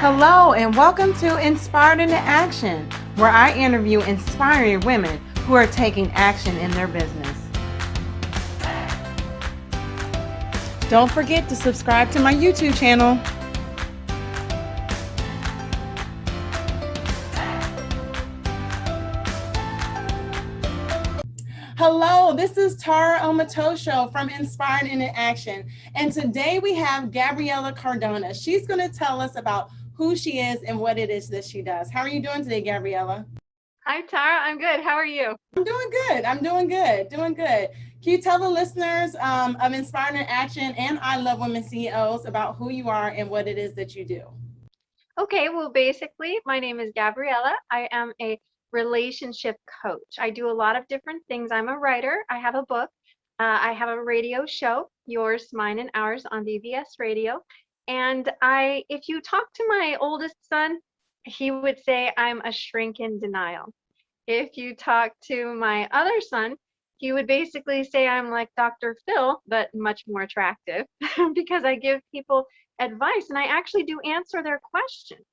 Hello, and welcome to Inspired into Action, where I interview inspiring women who are taking action in their business. Don't forget to subscribe to my YouTube channel. Hello, this is Tara Omatosho from Inspired into Action, and today we have Gabrielle Cardona. She's going to tell us about who she is and what it is that she does. How are you doing today, Gabriella? Hi, Tara. I'm good. How are you? I'm doing good. I'm doing good. Doing good. Can you tell the listeners of Inspired in Action and I Love Women CEOs about who you are and what it is that you do? Okay, well, basically, my name is Gabriella. I am a relationship coach. I do a lot of different things. I'm a writer. I have a book. I have a radio show, Yours, Mine, and Ours on VBS Radio. And if you talk to my oldest son, he would say I'm a shrink in denial. If you talk to my other son, he would basically say I'm like Dr. Phil, but much more attractive because I give people advice and I actually do answer their questions.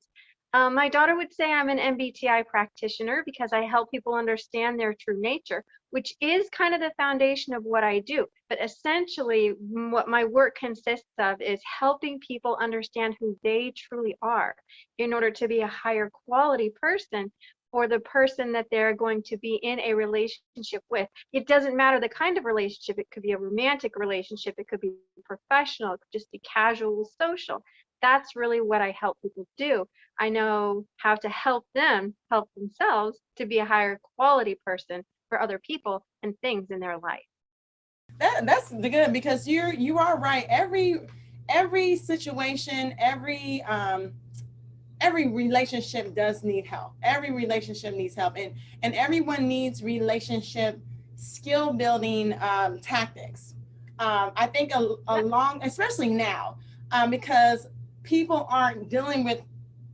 My daughter would say I'm an MBTI practitioner because I help people understand their true nature, which is kind of the foundation of what I do. But essentially, what my work consists of is helping people understand who they truly are in order to be a higher quality person for the person that they're going to be in a relationship with. It doesn't matter the kind of relationship. It could be a romantic relationship. It could be professional. It could just be casual, social. That's really what I help people do. I know how to help them help themselves to be a higher quality person for other people and things in their life. That's good because you are right. Every situation, every relationship does need help. Every relationship needs help, and everyone needs relationship skill building tactics. I think along, especially now, because people aren't dealing with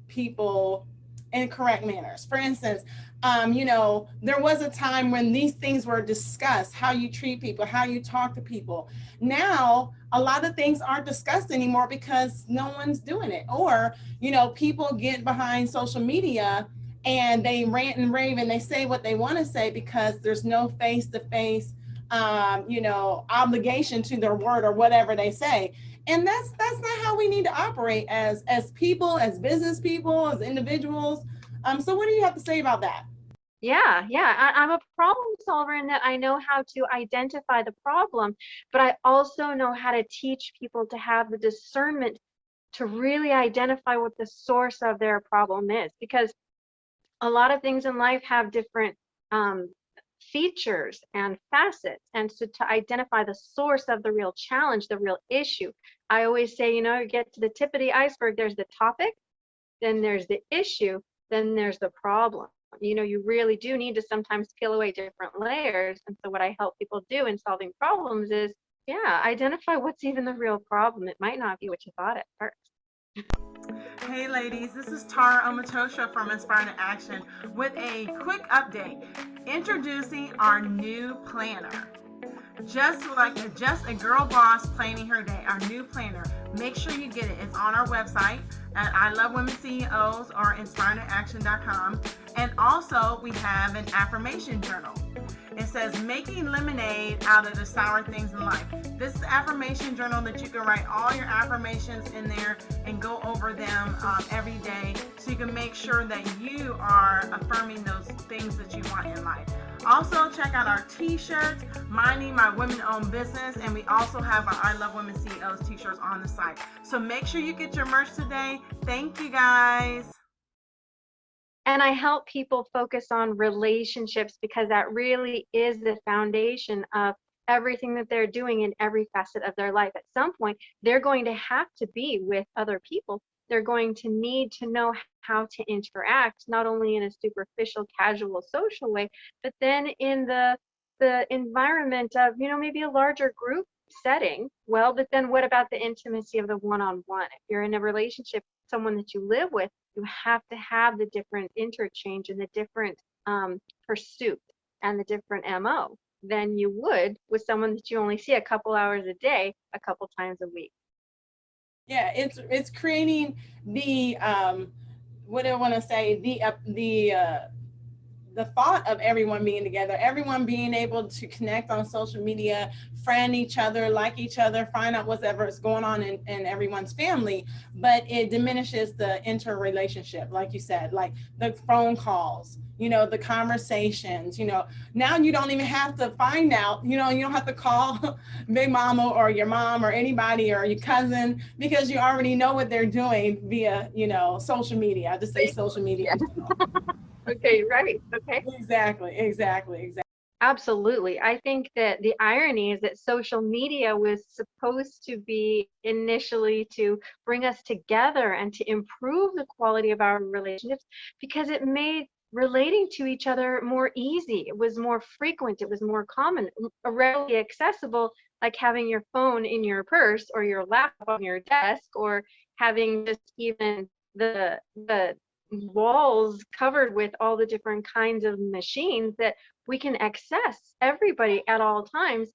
people in correct manners. For instance, there was a time when these things were discussed, how you treat people, how you talk to people. Now, a lot of things aren't discussed anymore because no one's doing it. Or, people get behind social media and they rant and rave and they say what they want to say because there's no face to face obligation to their word or whatever they say. And that's not how we need to operate as people, as business people, as individuals. So what do you have to say about that? Yeah. I'm a problem solver in that I know how to identify the problem, but I also know how to teach people to have the discernment to really identify what the source of their problem is. Because a lot of things in life have different um, features and facets. And so to identify the source of the real challenge, the real issue, I always say, you get to the tip of the iceberg, there's the topic, then there's the issue, then there's the problem. You really do need to sometimes peel away different layers. And so what I help people do in solving problems is, yeah, identify what's even the real problem. It might not be what you thought at first. Hey ladies, this is Tara Omatosha from Inspired to Action with a quick update. Introducing our new planner. Just a girl boss planning her day, our new planner. Make sure you get it. It's on our website at I Love Women CEOs or inspiredtoaction.com. And also we have an affirmation journal. It says making lemonade out of the sour things in life. This is an affirmation journal that you can write all your affirmations in there and go over them every day so you can make sure that you are affirming those things that you want in life. Also, check out our t-shirts, Minding My Women-Owned Business, and we also have our I Love Women CEOs t-shirts on the site. So make sure you get your merch today. Thank you, guys. And I help people focus on relationships because that really is the foundation of everything that they're doing in every facet of their life. At some point, they're going to have to be with other people. They're going to need to know how to interact, not only in a superficial, casual, social way, but then in the environment of, maybe a larger group setting. Well, but then what about the intimacy of the one-on-one? If you're in a relationship with someone that you live with, you have to have the different interchange and the different pursuit and the different MO than you would with someone that you only see a couple hours a day, a couple times a week. Yeah, it's creating the what do I want to say, the thought of everyone being together, everyone being able to connect on social media, friend each other, like each other, find out whatever is going on in everyone's family, but it diminishes the interrelationship, like you said, like the phone calls, the conversations, now you don't even have to find out, you don't have to call Big Mama or your mom or anybody or your cousin because you already know what they're doing via, social media. I just say social media Yeah. in general. Okay, right. Okay. Exactly. Absolutely. I think that the irony is that social media was supposed to be initially to bring us together and to improve the quality of our relationships because it made relating to each other more easy. It was more frequent. It was more common, readily accessible, like having your phone in your purse or your laptop on your desk or having just even the walls covered with all the different kinds of machines that we can access everybody at all times.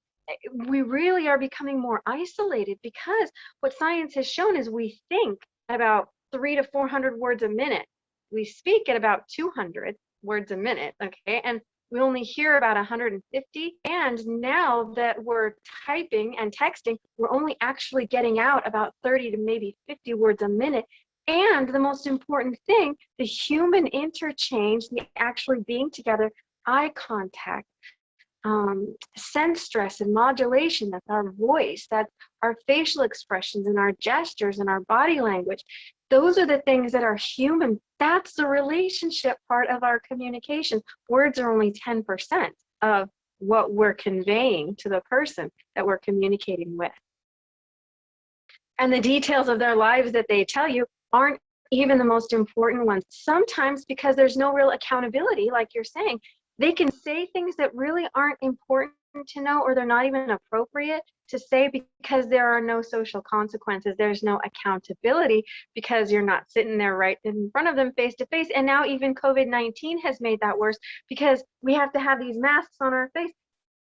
We really are becoming more isolated because what science has shown is we think at about 300 to 400 words a minute. We speak at about 200 words a minute, okay? And we only hear about 150. And now that we're typing and texting, we're only actually getting out about 30 to maybe 50 words a minute. And the most important thing, the human interchange, the actually being together, eye contact, sense stress and modulation, that's our voice, that's our facial expressions and our gestures and our body language. Those are the things that are human. That's the relationship part of our communication. Words are only 10% of what we're conveying to the person that we're communicating with. And the details of their lives that they tell you aren't even the most important ones. Sometimes because there's no real accountability, like you're saying, they can say things that really aren't important to know, or they're not even appropriate to say because there are no social consequences. There's no accountability because you're not sitting there right in front of them face to face. And now even COVID-19 has made that worse because we have to have these masks on our face.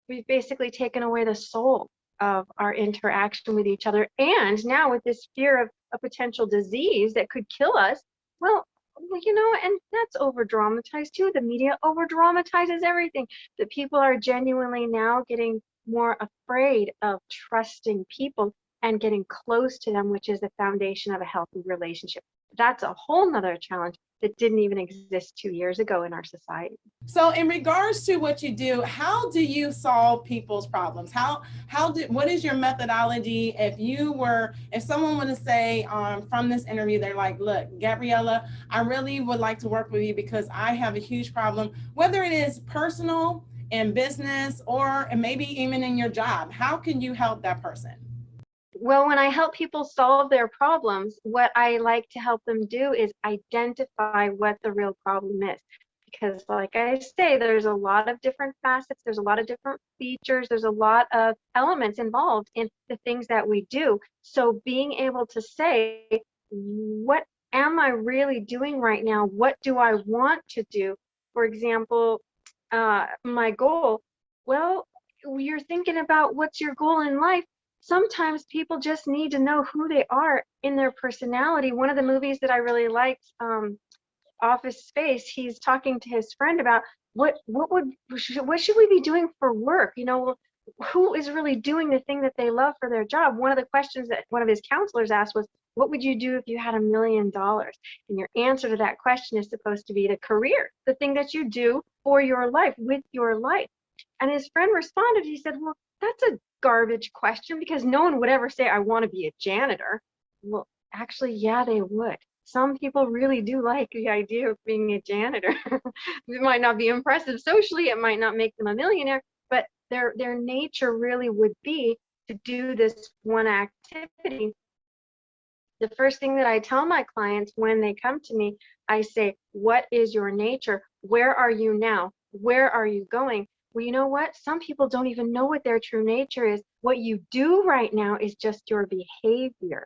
We've basically taken away the soul of our interaction with each other. And now with this fear of a potential disease that could kill us, well, and that's over dramatized too. The media over dramatizes everything. That people are genuinely now getting more afraid of trusting people and getting close to them, which is the foundation of a healthy relationship. That's a whole nother challenge that didn't even exist 2 years ago in our society. So in regards to what you do, how do you solve people's problems? What is your methodology? If someone were to say from this interview, they're like, look, Gabriella, I really would like to work with you because I have a huge problem, whether it is personal, in business, or maybe even in your job. How can you help that person? Well, when I help people solve their problems, what I like to help them do is identify what the real problem is. Because, like I say, there's a lot of different facets, there's a lot of different features, there's a lot of elements involved in the things that we do. So, being able to say, what am I really doing right now? What do I want to do? For example, my goal, well, you're thinking about what's your goal in life. Sometimes people just need to know who they are in their personality. One of the movies that I really liked, Office Space, he's talking to his friend about what should we be doing for work? Who is really doing the thing that they love for their job? One of the questions that one of his counselors asked was, what would you do if you had $1 million? And your answer to that question is supposed to be the career, the thing that you do for your life, with your life. And his friend responded, he said, well, that's a garbage question because no one would ever say, I want to be a janitor. Well, actually, yeah, they would. Some people really do like the idea of being a janitor. It might not be impressive socially, it might not make them a millionaire, but their nature really would be to do this one activity. The first thing that I tell my clients when they come to me, I say, what is your nature? Where are you now? Where are you going? Well, you know what? Some people don't even know what their true nature is. What you do right now is just your behavior.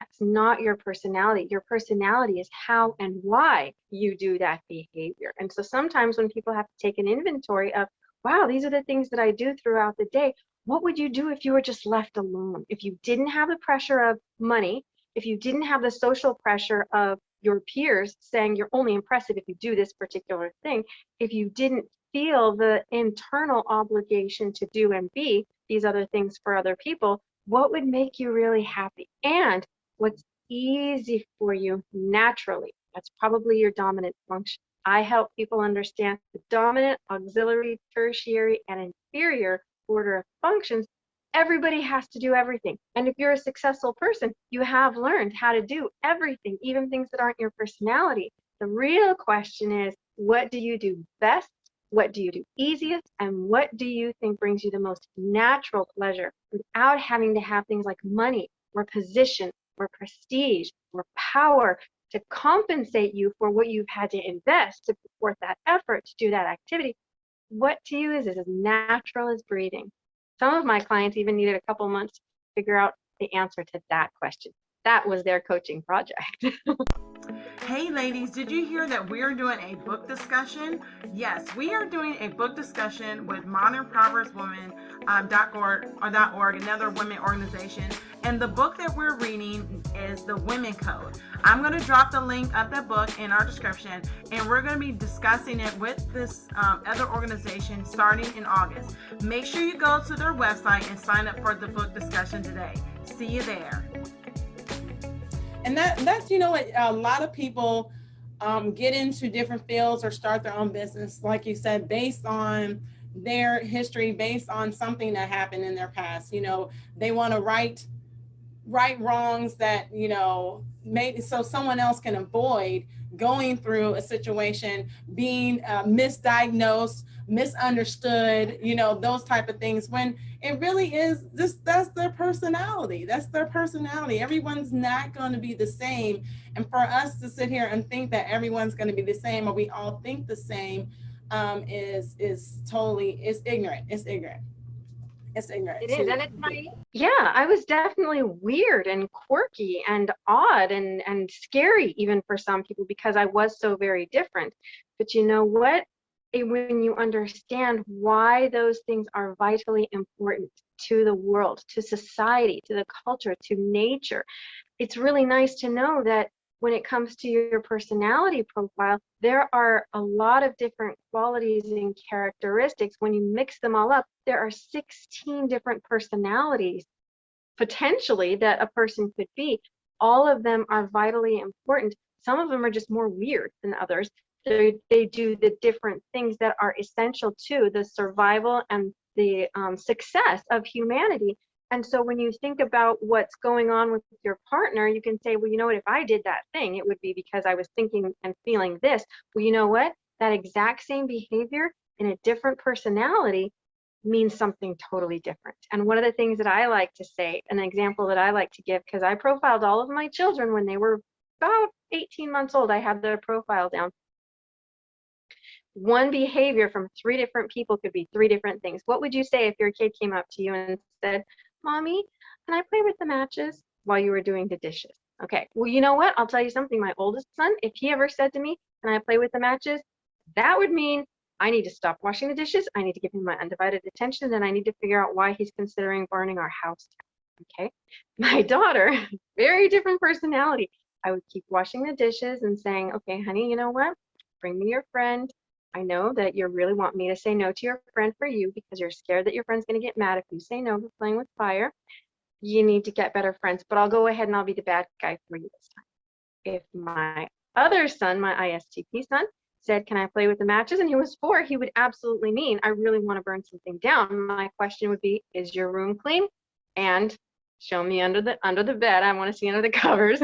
That's not your personality. Your personality is how and why you do that behavior. And so sometimes when people have to take an inventory of, wow, these are the things that I do throughout the day. What would you do if you were just left alone? If you didn't have the pressure of money, if you didn't have the social pressure of your peers saying you're only impressive if you do this particular thing, if you didn't feel the internal obligation to do and be these other things for other people, what would make you really happy? And what's easy for you naturally? That's probably your dominant function. I help people understand the dominant, auxiliary, tertiary, and inferior order of functions. Everybody has to do everything. And if you're a successful person, you have learned how to do everything, even things that aren't your personality. The real question is, what do you do best? What do you do easiest? And what do you think brings you the most natural pleasure without having to have things like money or position or prestige or power to compensate you for what you've had to invest to support that effort to do that activity? What to you is as natural as breathing. Some of my clients even needed a couple months to figure out the answer to that question. That was their coaching project. Hey ladies, did you hear that we're doing a book discussion? Yes, we are doing a book discussion with modernproverbswomen.org, another women organization. And the book that we're reading is The Women Code. I'm going to drop the link of that book in our description, and we're going to be discussing it with this other organization starting in August. Make sure you go to their website and sign up for the book discussion today. See you there. And that's, you know, what a lot of people get into different fields or start their own business, like you said, based on their history, based on something that happened in their past. You know, they want to right wrongs that, you know, maybe so someone else can avoid going through a situation, being misdiagnosed, misunderstood, you know, those type of things, when it really is just, that's their personality. That's their personality. Everyone's not going to be the same. And for us to sit here and think that everyone's going to be the same, or we all think the same, is totally, it's ignorant. It's ignorant. It's ignorant. It is, and it's naive. Yeah, I was definitely weird and quirky and odd and scary even for some people because I was so very different. But you know what? When you understand why those things are vitally important to the world, to society, to the culture, to nature, it's really nice to know that when it comes to your personality profile, there are a lot of different qualities and characteristics. When you mix them all up, there are 16 different personalities potentially that a person could be. All of them are vitally important. Some of them are just more weird than others. They do the different things that are essential to the survival and the success of humanity. And so when you think about what's going on with your partner, you can say, well, you know what, if I did that thing, it would be because I was thinking and feeling this. Well, you know what, that exact same behavior in a different personality means something totally different. And one of the things that I like to say, an example that I like to give, because I profiled all of my children when they were about 18 months old, I had their profile down. One behavior from 3 different people could be 3 different things. What would you say if your kid came up to you and said, Mommy, can I play with the matches while you were doing the dishes? Okay, well, you know what? I'll tell you something. My oldest son, if he ever said to me, can I play with the matches? That would mean I need to stop washing the dishes. I need to give him my undivided attention, and I need to figure out why he's considering burning our house down. Okay, my daughter, very different personality. I would keep washing the dishes and saying, okay, honey, you know what? Bring me your friend. I know that you really want me to say no to your friend for you because you're scared that your friend's going to get mad if you say no to playing with fire. You need to get better friends, but I'll go ahead and I'll be the bad guy for you this time. If my other son, my ISTP son, said, can I play with the matches? And he was 4, he would absolutely mean, I really want to burn something down. My question would be, is your room clean? And show me under the bed. I want to see under the covers.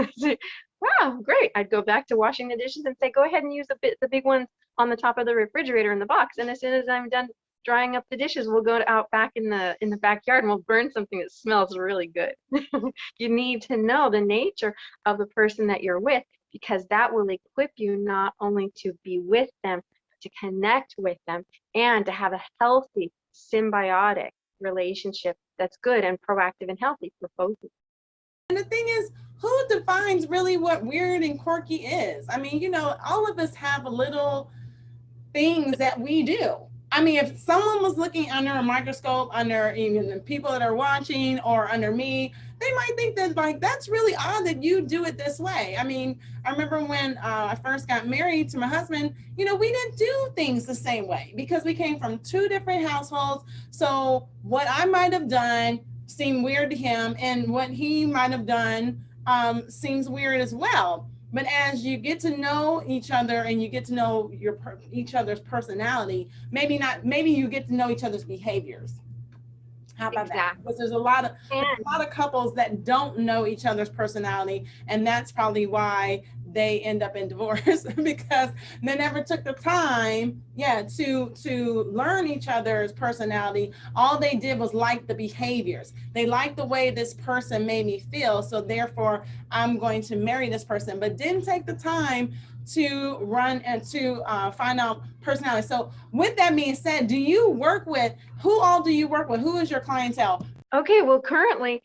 Wow, great. I'd go back to washing the dishes and say, go ahead and use the big ones on the top of the refrigerator in the box. And as soon as I'm done drying up the dishes, we'll go out back in the backyard and we'll burn something that smells really good. You need to know the nature of the person that you're with, because that will equip you not only to be with them, but to connect with them and to have a healthy, symbiotic relationship that's good and proactive and healthy for both of you. And the thing is, who defines really what weird and quirky is? I mean, you know, all of us have little things that we do. I mean, if someone was looking under a microscope, under even the people that are watching or under me, they might think that like, that's really odd that you do it this way. I mean, I remember when I first got married to my husband, you know, we didn't do things the same way because we came from two different households. So what I might have done seemed weird to him, and what he might have done seems weird as well. But as you get to know each other and you get to know each other's personality, maybe you get to know each other's behaviors. How about that? Because there's a lot of couples that don't know each other's personality, and that's probably why they end up in divorce because they never took the time, to learn each other's personality. All they did was like the behaviors. They liked the way this person made me feel, so therefore I'm going to marry this person, but didn't take the time to run and to find out personality. So with that being said, who all do you work with? Who is your clientele? Okay, well, currently,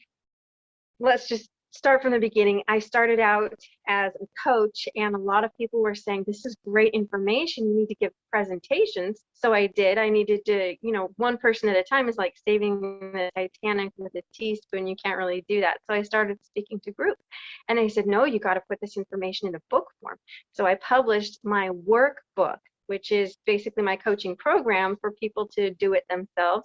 let's just start from the beginning. I started out as a coach, and a lot of people were saying, this is great information. You need to give presentations. So I did. I needed to, one person at a time is like saving the Titanic with a teaspoon. You can't really do that. So I started speaking to groups, and they said, no, you got to put this information in a book form. So I published my workbook, which is basically my coaching program for people to do it themselves.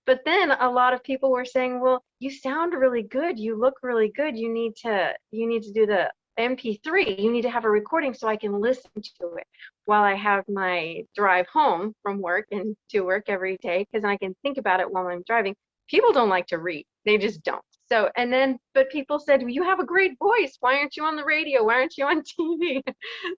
But then a lot of people were saying, well, you sound really good. You look really good. You need to do the MP3. You need to have a recording so I can listen to it while I have my drive home from work and to work every day, because I can think about it while I'm driving. People don't like to read. They just don't. So, but people said, well, you have a great voice. Why aren't you on the radio? Why aren't you on TV?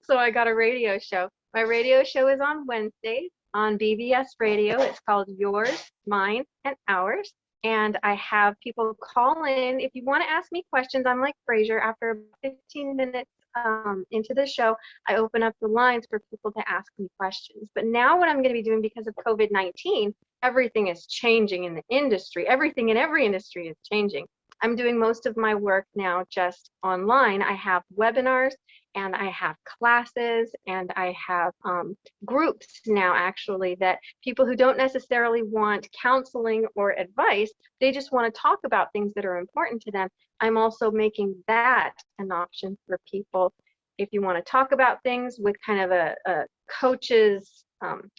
So I got a radio show. My radio show is on Wednesdays on BBS Radio. It's called Yours, Mine, and Ours. And I have people call in. If you want to ask me questions, I'm like Frasier. After 15 minutes into the show, I open up the lines for people to ask me questions. But now what I'm going to be doing, because of COVID-19, everything is changing in the industry. Everything in every industry is changing. I'm doing most of my work now just online. I have webinars, and I have classes, and I have groups now, actually, that people who don't necessarily want counseling or advice, they just want to talk about things that are important to them. I'm also making that an option for people. If you want to talk about things with kind of a coach's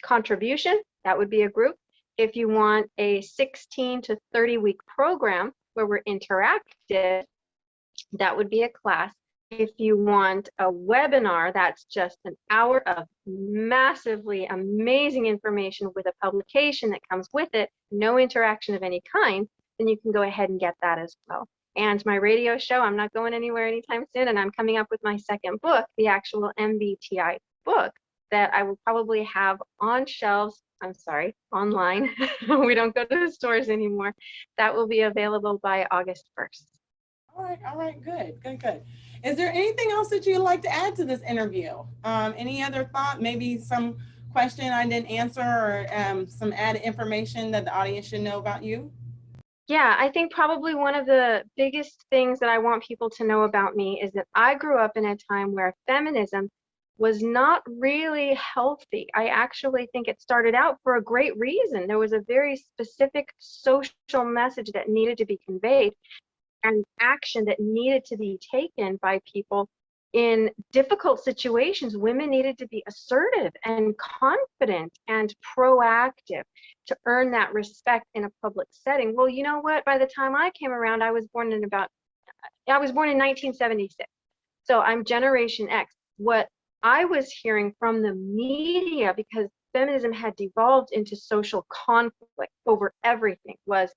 contribution, that would be a group. If you want a 16 to 30 week program where we're interactive, that would be a class. If you want a webinar, that's just an hour of massively amazing information with a publication that comes with it, no interaction of any kind, then you can go ahead and get that as well. And my radio show, I'm not going anywhere anytime soon, and I'm coming up with my second book, the actual MBTI book, that I will probably have on shelves. I'm sorry, online. We don't go to the stores anymore. That will be available by August 1st. All right, good. Is there anything else that you'd like to add to this interview? Any other thought, maybe some question I didn't answer, or some added information that the audience should know about you? Yeah, I think probably one of the biggest things that I want people to know about me is that I grew up in a time where feminism was not really healthy. I actually think it started out for a great reason. There was a very specific social message that needed to be conveyed, and action that needed to be taken by people in difficult situations. Women needed to be assertive and confident and proactive to earn that respect in a public setting. Well, you know what? By the time I came around, I was born in 1976. So I'm Generation X. What I was hearing from the media, because feminism had devolved into social conflict over everything, was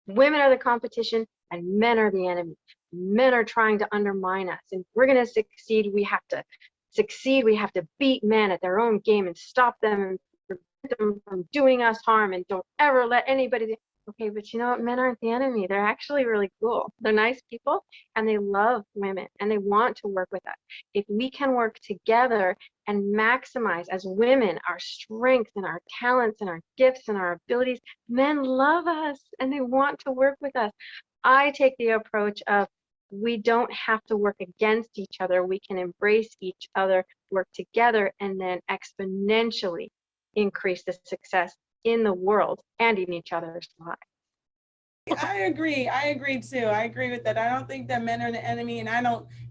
women are the competition and men are the enemy. Men are trying to undermine us, and we're going to succeed. We have to succeed. We have to beat men at their own game and stop them and prevent them from doing us harm, and don't ever let anybody. Okay, but you know what? Men aren't the enemy. They're actually really cool. They're nice people, and they love women, and they want to work with us. If we can work together and maximize as women our strengths and our talents and our gifts and our abilities, men love us and they want to work with us. I take the approach of, we don't have to work against each other. We can embrace each other, work together, and then exponentially increase the success in the world and in each other's lives. I agree too. I agree with that. I don't think that men are the enemy, and I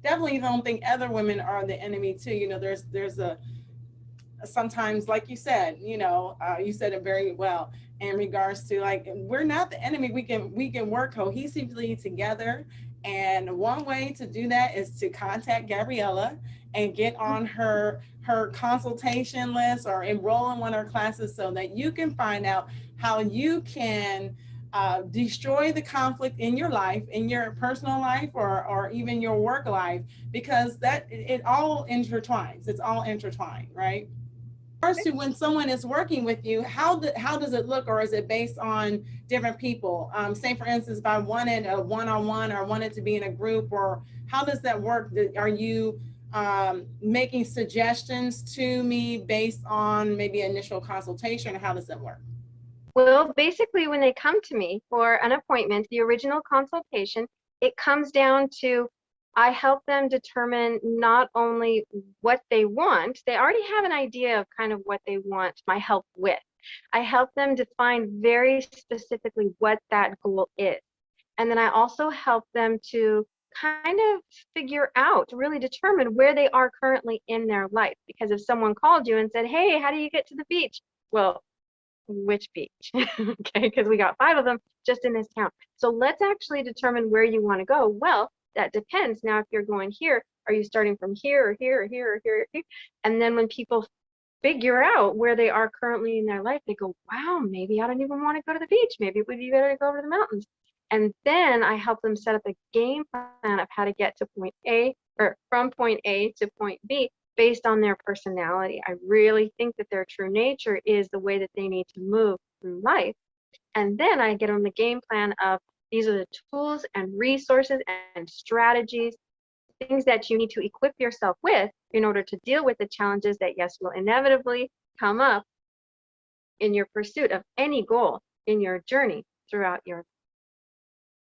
definitely don't think other women are the enemy too. You know, there's a sometimes, like you said, you said it very well in regards to, like, we're not the enemy. We can work cohesively together, and one way to do that is to contact Gabriella and get on her consultation list or enroll in one of her classes, so that you can find out how you can destroy the conflict in your life, in your personal life, or even your work life, because it all intertwines. It's all intertwined, right? First, to when someone is working with you, how does it look, or is it based on different people? Say, for instance, if I wanted a one-on-one or wanted to be in a group, or how does that work? Are you making suggestions to me based on maybe initial consultation, or how does that work? Well, basically, when they come to me for an appointment, the original consultation, it comes down to, I help them determine not only what they want, they already have an idea of kind of what they want my help with. I help them define very specifically what that goal is. And then I also help them to kind of figure out, really determine where they are currently in their life. Because if someone called you and said, hey, how do you get to the beach? Well, which beach? Okay, because we got 5 of them just in this town. So let's actually determine where you want to go. Well, that depends. Now, if you're going here, are you starting from here or here or here or here or here? And then when people figure out where they are currently in their life, they go, wow, maybe I don't even want to go to the beach. Maybe it would be better to go over to the mountains. And then I help them set up a game plan of how to get to point A, or from point A to point B, based on their personality. I really think that their true nature is the way that they need to move through life. And then I get on the game plan of, these are the tools and resources and strategies, things that you need to equip yourself with in order to deal with the challenges that, yes, will inevitably come up in your pursuit of any goal in your journey throughout your.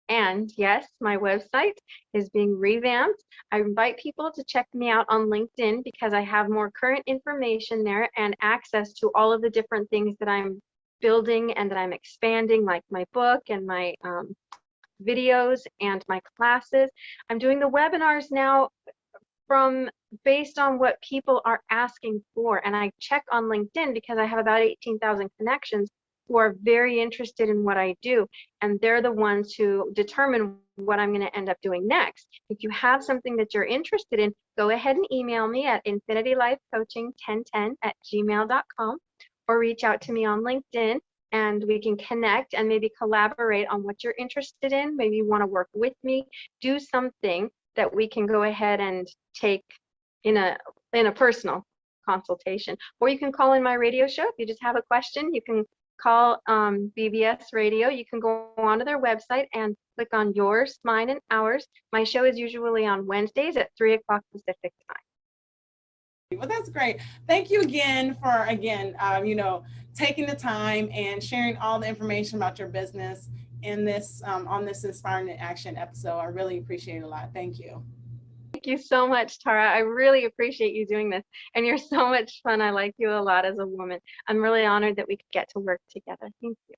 And yes, my website is being revamped. I invite people to check me out on LinkedIn, because I have more current information there and access to all of the different things that I'm building and that I'm expanding, like my book and my videos and my classes. I'm doing the webinars now based on what people are asking for. And I check on LinkedIn because I have about 18,000 connections who are very interested in what I do, and they're the ones who determine what I'm going to end up doing next. If you have something that you're interested in, go ahead and email me at infinitylifecoaching1010@gmail.com, or reach out to me on LinkedIn, and we can connect and maybe collaborate on what you're interested in. Maybe you want to work with me, do something that we can go ahead and take in a personal consultation. Or you can call in my radio show. If you just have a question, you can call BBS Radio. You can go onto their website and click on yours, mine, and ours. My show is usually on Wednesdays at 3 o'clock Pacific time. Well, that's great. Thank you again for taking the time and sharing all the information about your business in this on this Inspiring to Action episode. I really appreciate it a lot. Thank you. Thank you so much, Tara. I really appreciate you doing this, and you're so much fun. I like you a lot as a woman. I'm really honored that we could get to work together. Thank you.